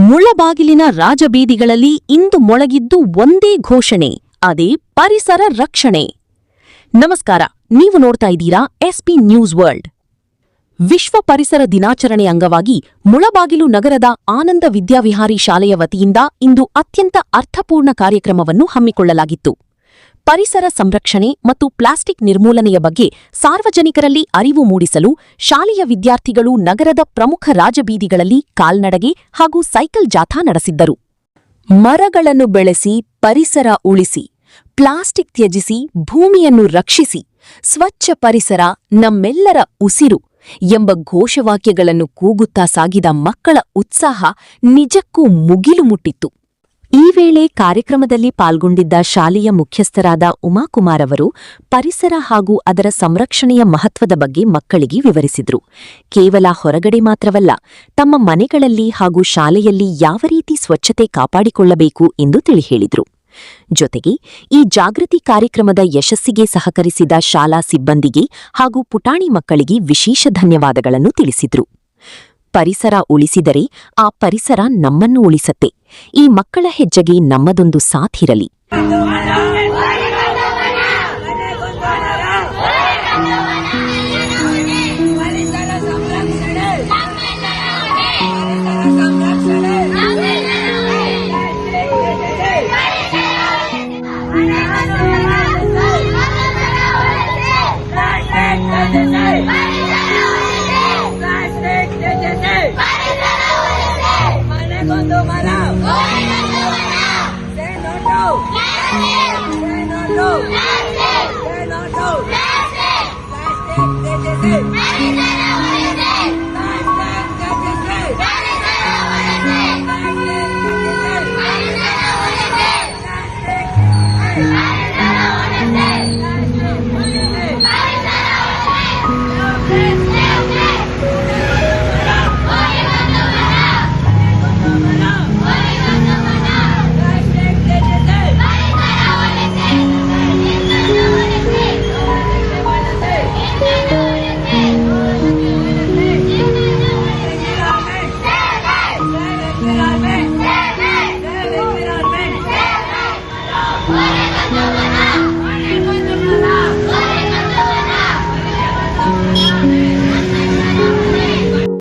ಮುಳಬಾಗಿಲಿನ ರಾಜಬೀದಿಗಳಲ್ಲಿ ಇಂದು ಮೊಳಗಿದ್ದು ಒಂದೇ ಘೋಷಣೆ, ಅದೇ ಪರಿಸರ ರಕ್ಷಣೆ. ನಮಸ್ಕಾರ, ನೀವು ನೋಡ್ತಾ ಇದ್ದೀರಾ ಎಸ್ಪಿ ನ್ಯೂಸ್ ವರ್ಲ್ಡ್. ವಿಶ್ವ ಪರಿಸರ ದಿನಾಚರಣೆ ಅಂಗವಾಗಿ ಮುಳಬಾಗಿಲು ನಗರದ ಆನಂದ ವಿದ್ಯಾವಿಹಾರಿ ಶಾಲೆಯ ವತಿಯಿಂದ ಇಂದು ಅತ್ಯಂತ ಅರ್ಥಪೂರ್ಣ ಕಾರ್ಯಕ್ರಮವನ್ನು ಹಮ್ಮಿಕೊಳ್ಳಲಾಗಿತ್ತು. ಪರಿಸರ ಸಂರಕ್ಷಣೆ ಮತ್ತು ಪ್ಲಾಸ್ಟಿಕ್ ನಿರ್ಮೂಲನೆಯ ಬಗ್ಗೆ ಸಾರ್ವಜನಿಕರಲ್ಲಿ ಅರಿವು ಮೂಡಿಸಲು ಶಾಲೆಯ ವಿದ್ಯಾರ್ಥಿಗಳು ನಗರದ ಪ್ರಮುಖ ರಾಜಬೀದಿಗಳಲ್ಲಿ ಕಾಲ್ನಡಗೆ ಹಾಗೂ ಸೈಕಲ್ ಜಾಥಾ ನಡೆಸಿದ್ದರು. ಮರಗಳನ್ನು ಬೆಳೆಸಿ ಪರಿಸರ ಉಳಿಸಿ, ಪ್ಲಾಸ್ಟಿಕ್ ತ್ಯಜಿಸಿ ಭೂಮಿಯನ್ನು ರಕ್ಷಿಸಿ, ಸ್ವಚ್ಛ ಪರಿಸರ ನಮ್ಮೆಲ್ಲರ ಉಸಿರು ಎಂಬ ಘೋಷವಾಕ್ಯಗಳನ್ನು ಕೂಗುತ್ತಾ ಸಾಗಿದ ಮಕ್ಕಳ ಉತ್ಸಾಹ ನಿಜಕ್ಕೂ ಮುಗಿಲು ಮುಟ್ಟಿತ್ತು. ಈ ವೇಳೆ ಕಾರ್ಯಕ್ರಮದಲ್ಲಿ ಪಾಲ್ಗೊಂಡಿದ್ದ ಶಾಲೆಯ ಮುಖ್ಯಸ್ಥರಾದ ಉಮಾಕುಮಾರ್ ಅವರು ಪರಿಸರ ಹಾಗೂ ಅದರ ಸಂರಕ್ಷಣೆಯ ಮಹತ್ವದ ಬಗ್ಗೆ ಮಕ್ಕಳಿಗೆ ವಿವರಿಸಿದರು. ಕೇವಲ ಹೊರಗಡೆ ಮಾತ್ರವಲ್ಲ, ತಮ್ಮ ಮನೆಗಳಲ್ಲಿ ಹಾಗೂ ಶಾಲೆಯಲ್ಲಿ ಯಾವ ರೀತಿ ಸ್ವಚ್ಛತೆ ಕಾಪಾಡಿಕೊಳ್ಳಬೇಕು ಎಂದು ತಿಳಿ ಹೇಳಿದರು. ಜೊತೆಗೆ ಈ ಜಾಗೃತಿ ಕಾರ್ಯಕ್ರಮದ ಯಶಸ್ಸಿಗೆ ಸಹಕರಿಸಿದ ಶಾಲಾ ಸಿಬ್ಬಂದಿಗೆ ಹಾಗೂ ಪುಟಾಣಿ ಮಕ್ಕಳಿಗೆ ವಿಶೇಷ ಧನ್ಯವಾದಗಳನ್ನು ತಿಳಿಸಿದರು. ಪರಿಸರ ಉಳಿಸಿದರೆ ಆ ಪರಿಸರ ನಮ್ಮನ್ನು ಉಳಿಸತ್ತೆ. ಈ ಮಕ್ಕಳ ಹೆಜ್ಜೆಗೆ ನಮ್ಮದೊಂದು ಸಾಥಿರಲಿ. Say no to plastic.